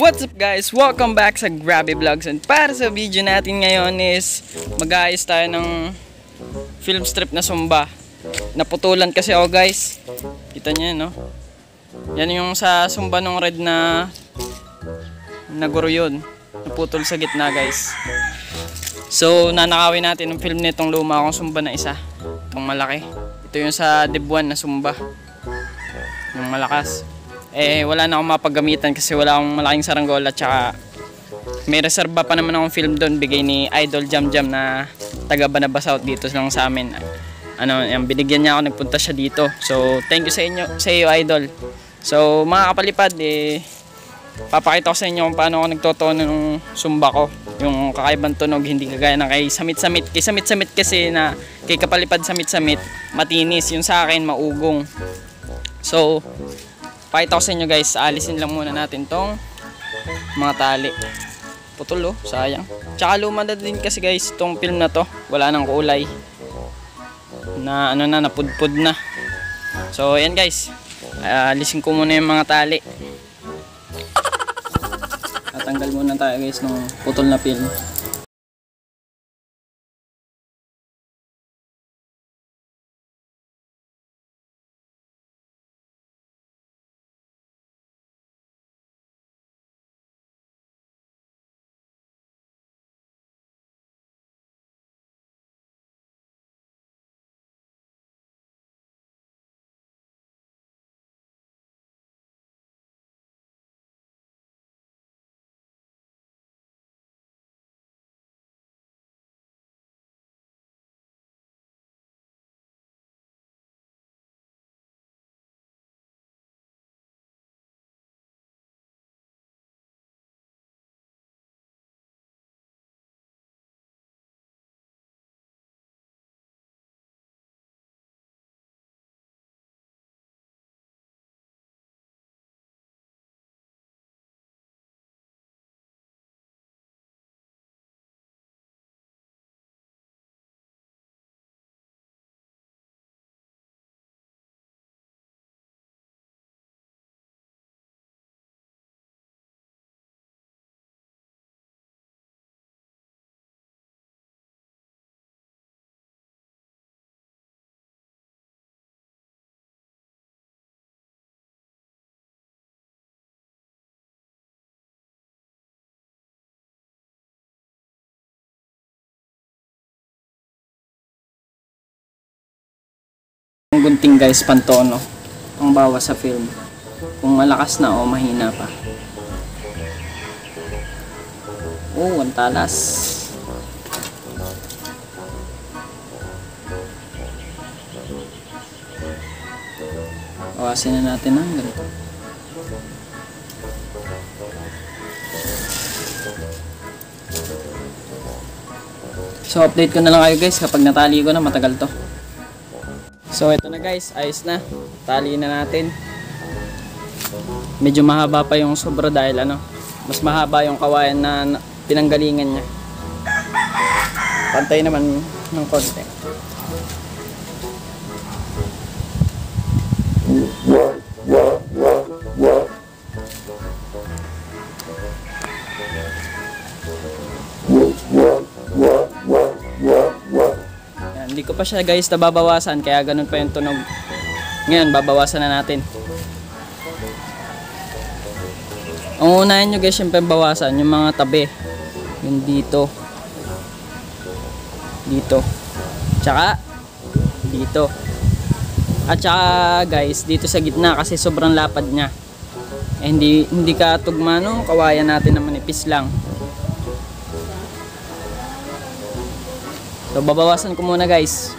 What's up guys? Welcome back sa Grabby Vlogs. And para sa video natin ngayon is mag-aayos tayo ng film strip na Sumba. Naputulan kasi ako guys. Kita nyo no? Yan yung sa Sumba nung red na guro yun. Naputol sa gitna guys. So nanakawin natin yung film nitong luma akong Sumba na isa. Itong malaki. Ito yung sa Debuan na Sumba. Yung malakas. Wala na akong mapagamitan kasi wala akong malaking saranggola, tsaka may reserva pa naman akong film doon, bigay ni Idol Jam Jam na taga Banabas South dito lang sa amin. Yung binigyan niya ako, nagpunta siya dito. So thank you sa iyo Idol. So mga kapalipad, papakita ko sa inyo kung paano ako nagtotono ng Sumba ko. Yung kakaibang tunog, hindi kagaya ng kay Samit-Samit. Kay Samit-Samit kasi na kay kapalipad Samit-Samit, matinis. Yung sa akin, maugong. So pakita ko sa inyo guys, alisin lang muna natin tong mga tali. Putol sayang. Tsaka luma na din kasi guys itong film na to. Wala nang kulay. Na napudpud na. So ayan guys, alisin ko muna yung mga tali. Tatanggal muna tayo guys ng putol na film. Ang gunting guys, pantono ang bawas sa film, kung malakas na o mahina pa. Ang talas. Bawasin na natin ng ganito. So update ko na lang kayo guys kapag natali ko na, matagal to. So ito na guys, ayos na. Tali na natin. Medyo mahaba pa yung sobra dahil mas mahaba yung kawayan na pinanggalingan niya. Pantay naman ng konti. Hindi ko pa siya guys nababawasan, kaya ganun pa yung tunog. Ngayon babawasan na natin. Ang unahin nyo guys, syempre bawasan yung mga tabi. Yung dito, tsaka dito, at tsaka guys dito sa gitna kasi sobrang lapad nya. Hindi ka tugma no, kawayan natin na manipis lang. So babawasan ko muna guys.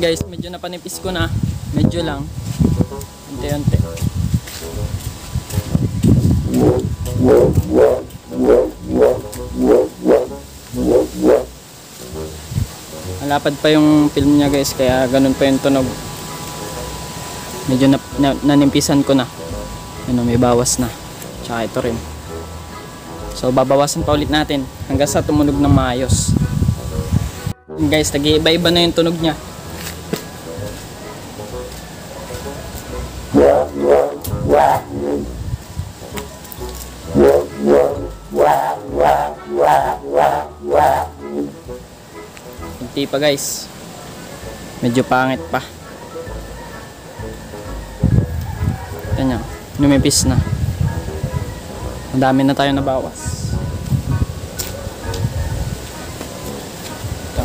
Guys, medyo napanipis ko na. Medyo lang. Unti-unti. Malapad pa yung film niya guys, kaya ganun pa yung tunog. Medyo nanimpisan ko na. May bawas na. Tsaka ito rin. So babawasan pa ulit natin hanggang sa tumunog ng maayos. Guys, nag-iiba-iba na yung tunog niya. konti pa guys. Medyo pangit pa. Ito nyo, numipis na. Ang dami na tayo nabawas. Ito.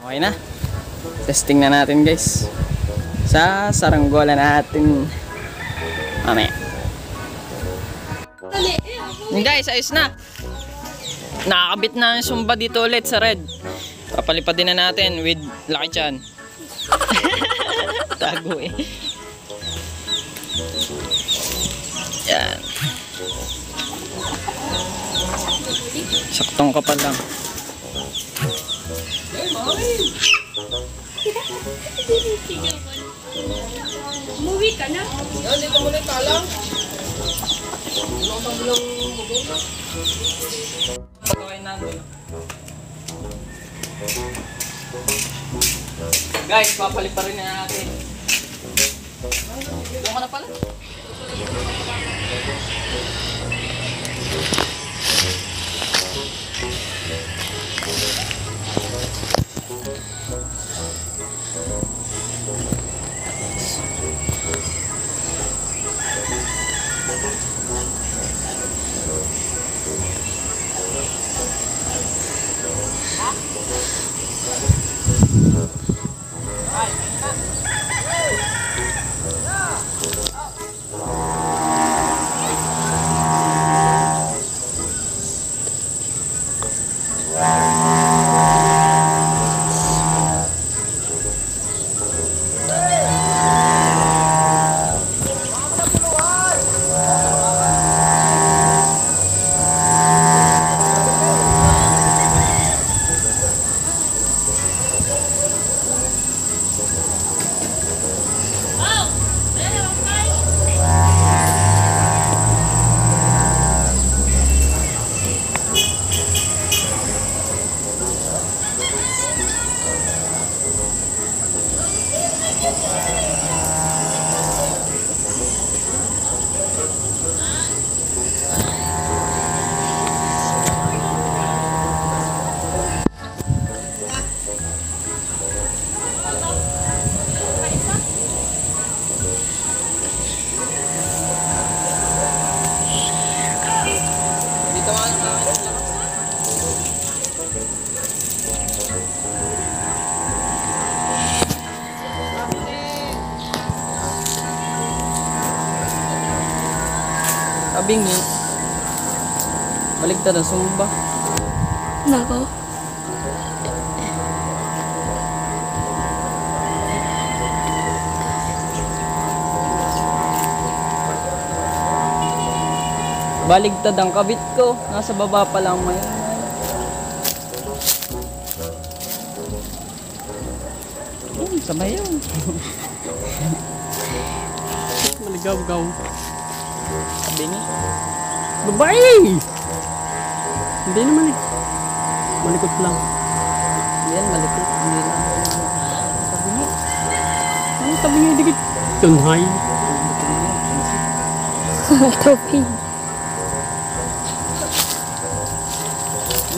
Okay na. Testing na natin guys. Sa saranggola natin. Mamaya. Guys, ayos na. Nakakabit na ang sumba dito ulit sa red. Papalipad din na natin with Lucky Chan. Tago eh. Yan. Saktong kapal lang. Umuwi ka na? Yan, dito mo na yung talang. Bilang bubong na. Guys, papalipa rin na natin. Doon ka na pala. Kabingi. Baligtad ang sumba. Nako. Baligtad ang kabit ko. Nasa baba pa lang may. Sabay yun. Maligaw-gaw. Kabingi. Babae! Hindi naman eh. Malikot lang. Yan, malikot. Hindi lang. Kabingi. Ano kabingi dikit? Tunhay. Topi.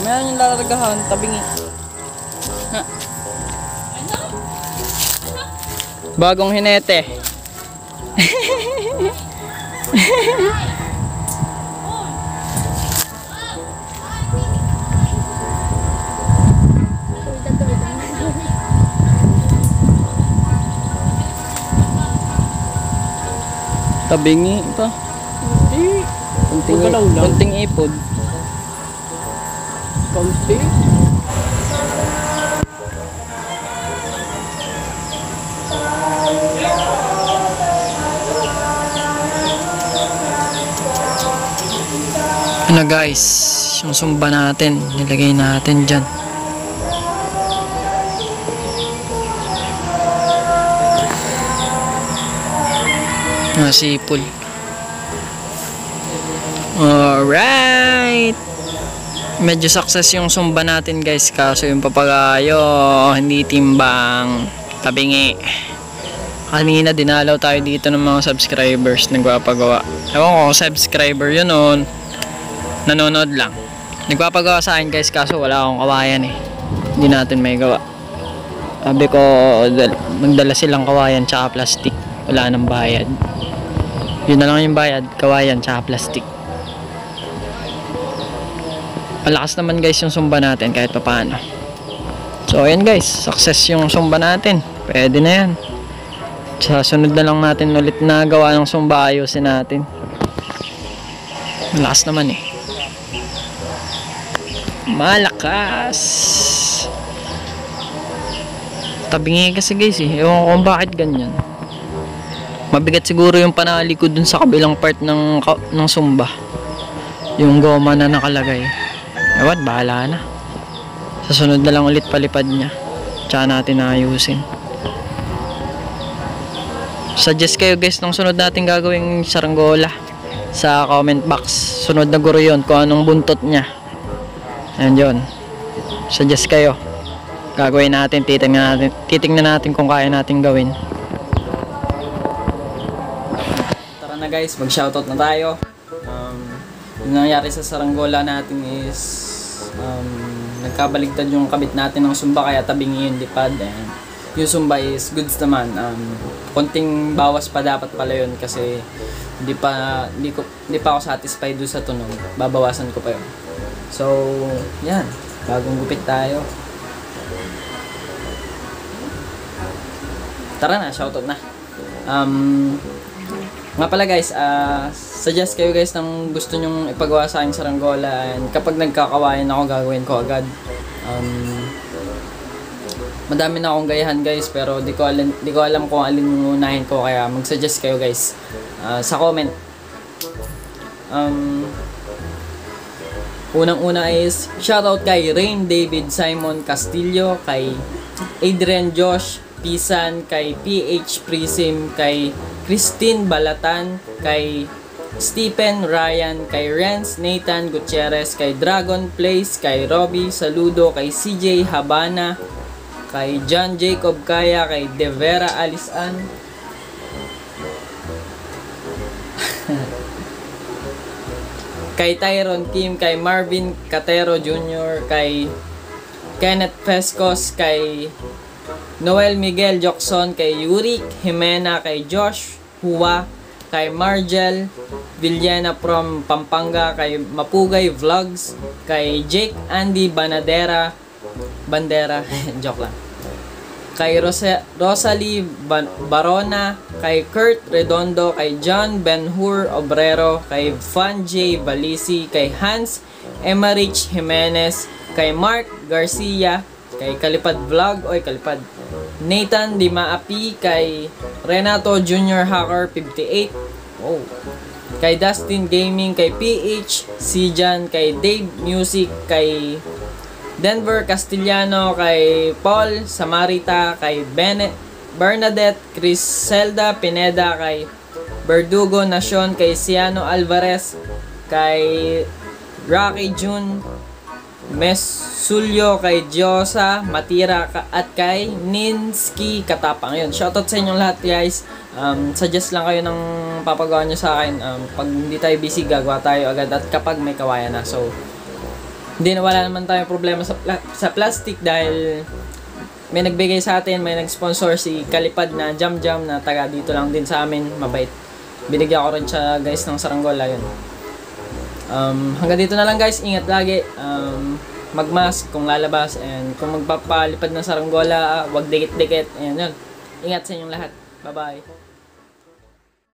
Mayroon yung laragahan, tabingi. Ha. Bagong hinete. Tabingi ito. Hindi. Kunting ipod. Konti. Ano guys, yung sumba natin, nilagay natin dyan. Mga sipol. Alright. Medyo success yung sumba natin guys. Kaso yung papagayo, hindi timbang. Tabingi. Kanina dinalaw tayo dito ng mga subscribers nagpapagawa. Ewan ko kung subscriber yun o nanonood lang. Nagpapagawa sa akin guys, kaso wala akong kawayan eh. Hindi natin may gawa. Sabi ko, magdala silang kawayan tsaka plastic. Wala nang bayad. Yun na lang yung bayad, kawayan tsaka plastic. Malakas naman guys yung sumba natin kahit papaano. So ayan guys, success yung sumba natin. Pwede na yan. Sa sunod na lang natin ulit na gawa ng sumba, ayusin natin. Malakas naman eh. Malakas. Tabingi kasi guys eh. Ewan ko kung bakit ganyan. Mabigat siguro yung panali ko dun sa kabilang part ng sumba. Yung goma na nakalagay. Ewan, bahala na. Sa sunod na lang ulit palipad niya. Tsaka natin ayusin. Suggest kayo guys ng sunod natin gagawing saranggola sa comment box. Sunod na guro yun kung anong buntot niya. Ayan yun. Suggest kayo. Gagawin natin, titingnan natin kung kaya natin gawin. Tara na guys, mag shoutout na tayo. Yung nangyari sa saranggola natin is nagkabaligtad yung kabit natin ng sumba kaya tabingi yung lipad. And yung sumba is goods naman. Konting bawas pa dapat pala yun kasi hindi pa ako satisfied doon sa tunog. Babawasan ko pa yun. So, yan. Bagong gupit tayo. Tara na, shoutout na. Nga pala guys, suggest kayo guys ng gusto nyong ipagawa sa akin saranggola. And kapag nagkakawayan ako, gagawin ko agad. Madami na akong gayahan guys, pero di ko alam kung alin yung unahin ko, kaya mag-suggest kayo guys sa comment. Unang-una is shoutout kay Rain David Simon Castillo, kay Adrian Josh Pisan, kay PH Prism, kay Christine Balatan, kay Stephen Ryan, kay Renz Nathan Gutierrez, kay Dragon Place, kay Robbie Saludo, kay CJ Habana, kay John Jacob Kaya, kay Devera Alisan, kay Tyron Kim, kay Marvin Catero Jr., kay Kenneth Pescos, kay Noel Miguel Jokson, kay Yurik Jimena, kay Josh Hua, kay Margel Villena from Pampanga, kay Mapugay Vlogs, kay Jake Andy Bandera joke lang, kay Rosalie Barona, kay Kurt Redondo, kay John Benhur Obrero, kay Fan J Balisi, kay Hans Emerich Jimenez, kay Mark Garcia, kay Kalipad Vlog, Nathan Dimaapi, kay Renato Junior Hacker 58, kay Dustin Gaming, kay PH Sijan, kay Dave Music, kay Denver Castellano, kay Paul Samarita, kay Bernadette Criselda Pineda, kay Verdugo Nacion, kay Ciano Alvarez, kay Rocky June Mesulyo, kay Diosa Matira, at kay Ninsky Katapang. Yun, shoutout sa inyong lahat guys. Suggest lang kayo ng papagawa nyo sa akin. Pag hindi tayo busy, gagawa tayo agad at kapag may kawayan na. So wala naman tayong problema sa plastic dahil may nagbigay sa atin, may nag-sponsor si Kalipad na Jam na taga dito lang din sa amin, mabait. Binigyan ko rin siya guys ng saranggola yun. Hanggang dito na lang guys, ingat lagi. Magmask kung lalabas, and kung magpapalipad ng saranggola, wag dikit-dikit. Ayan yun. Ingat sa inyong lahat. Bye-bye.